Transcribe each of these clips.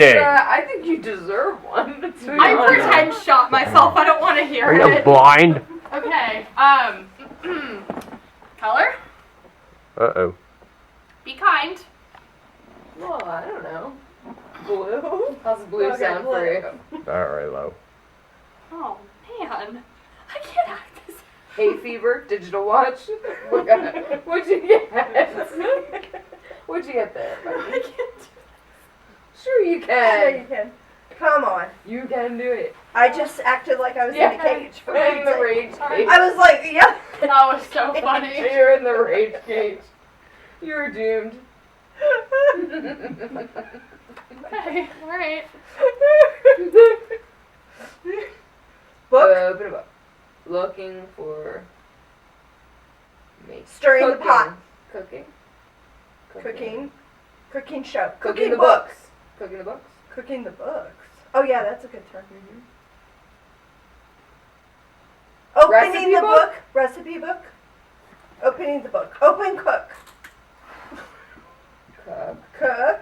I think you deserve one. I pretend shot myself. I don't want to hear Are it. you blind? Okay. Color? Uh-oh. Be kind. Well, I don't know. Blue? How's blue sound for you? Alright, low. Oh, man. I can't act this. Hay fever, digital watch. What'd you get? What'd you get there? I can't do this. Sure you Sure can. you can. Come on. You can do it. I just acted like I was in a cage. For in the Pete's sake. rage cage. I was like, yeah. That was so funny. You're in the rage cage. You're doomed. Okay, alright. Book. Looking for. Stirring the pot. Cooking. Cooking show. Cooking the books. Cooking the books. Cooking the books. Oh yeah, that's a good term. Opening Recipe the book? book. Recipe book. Opening the book. Open cook. Cook.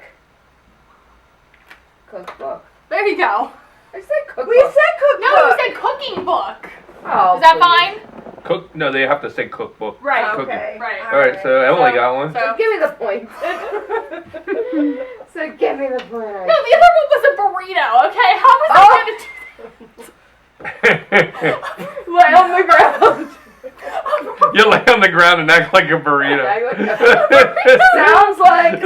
Cookbook. There you go. I said cookbook. We said cookbook. No, you said cooking book. Oh, Is that please. fine? Cook? No, they have to say cookbook. Right. Cooking. Okay. Right. Alright, so Emily got one. So, Give me the point. So give me the point. no, the other one was a burrito, okay? How was I going to Lay on the ground. You lay on the ground and act like a burrito. sounds like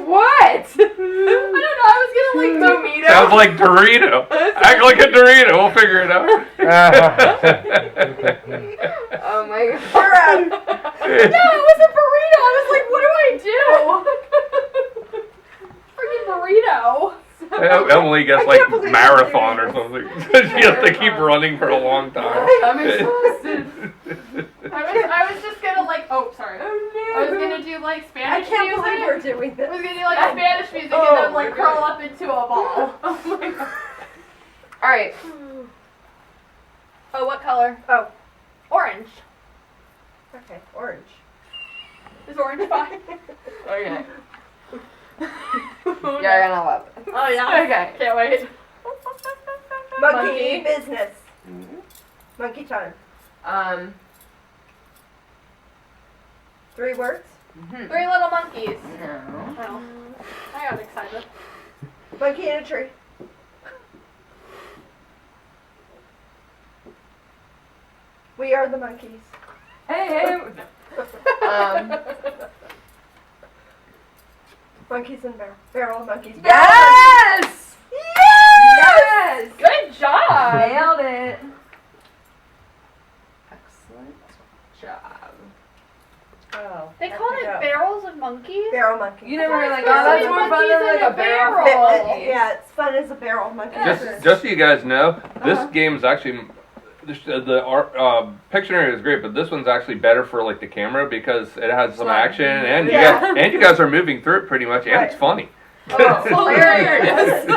what? I don't know, I was going to like Tomito. Sounds like Dorito. Act like a Dorito. We'll figure it out. Oh my god. You're out. No, it was a burrito. I was like, what do I do? Freaking burrito. Emily gets I like can't believe marathon or something. She has to keep running for a long time. I'm exhausted. I was just gonna like, oh, sorry. I was gonna do like I Spanish can't music. believe we're doing I this. was gonna do like Spanish music and then like curl up into a ball. Oh my god. Alright. Oh, what color? Oh. Orange. Okay. Orange. Is orange fine? Okay. You're gonna love it. Oh yeah. Okay. Can't wait. Monkey business. Monkey time. 3 words. 3 little monkeys. No. Oh, I got excited. Monkey in a tree. We are the monkeys. Hey. Monkeys in barrel. Barrel of monkeys. Yes! Yes! Good job. Nailed it. Excellent job. Oh. They called it barrels of monkeys? Barrel monkey. You never were like, There's oh, that's so more many fun than monkeys like in a a barrel. barrel. Yeah, it's fun as a barrel monkey. Just so you guys know, this game's actually the Pictionary is great, but this one's actually better for like the camera because it has some action and you guys are moving through it pretty much, and it's funny. Oh, hilarious. Hilarious.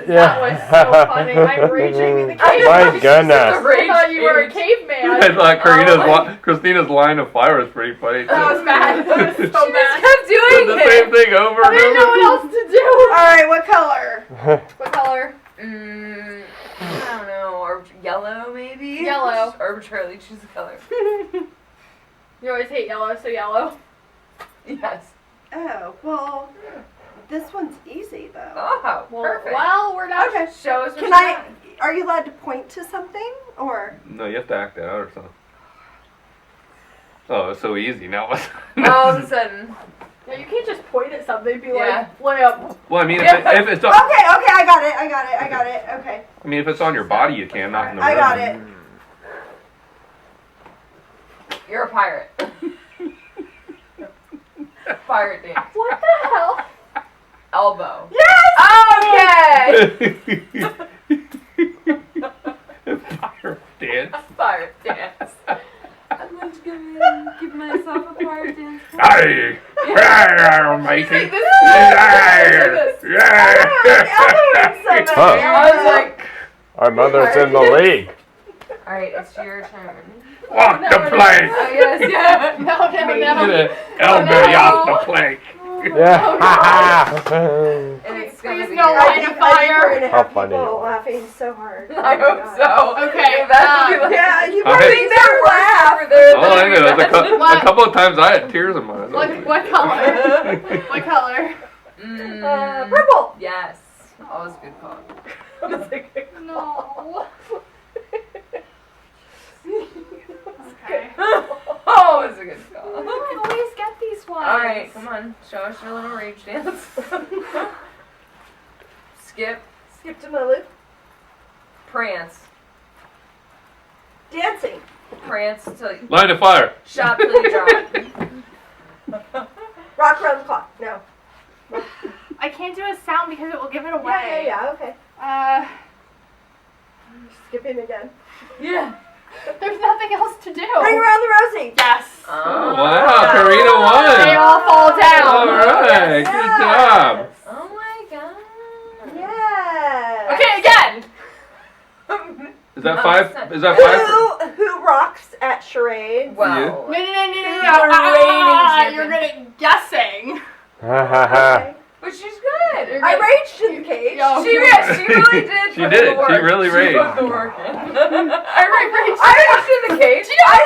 That was so funny. I'm raging the cave. My goodness. I thought you were a caveman. I thought Christina's line of fire was pretty funny too. That was bad. That was so She just bad. kept doing The it. same thing over I and didn't know over. what else to do. Alright, what color? What color? I don't know. Or yellow, maybe? Yellow. Just arbitrarily choose a color. You always hate yellow, so yellow. Yes. Oh, well, this one's easy though. Oh, perfect. Well, we're not. Okay. Show us what Can you got. are you allowed to point to something? Or? No, you have to act it out or something. Oh, it's so easy now. All of a sudden. Yeah, you can't just point at something and be Yeah. like, flip. Well, I mean, if it's on, Okay, I got it. Okay. I mean, if it's on your body, you can, not in the I room. got it. You're a pirate. Pirate dance. What the hell? Elbow. Yes! Okay! Pirate dance. Pirate dance. I'm going to give myself a pirate dance. Hey! Mikey! This is Oh. I was like, Our mother's in the league. alright, it's your turn. Walk the plank! Oh, yes, yeah. No. Elbow off the plank. Oh Yeah. And it's gonna Please be no great. line of fire. We're gonna How have funny. people laughing so hard. I Oh my hope God. so. Okay, That would be like, Yeah, you I probably think never laugh. over there. All I know is a What? couple of times I had tears in my eyes. What color? What color? Purple. Yes. Always a good call. No. Okay. Oh, it's a good call. I always get these ones. Alright, come on. Show us your little rage dance. Skip. Skip to my loop. Prance. Dancing. Prance till you Line of fire. shot till you drop. Rock around the clock. No. I can't do a sound because it will give it away. Yeah, okay. Skipping again. Yeah. There's nothing else to do. Ring around the rosy. Yes. Oh, wow, Karina They won. all fall down. All right, good job. Oh my god. Yes. Okay, again. Is that five? Is that five? Who rocks at charades? Well, No. You're good at guessing. Okay. but she's good. I raged in the cage. Yo. She really did. She put did. the work. She really She raged. put the work in. I I raged in the cage. I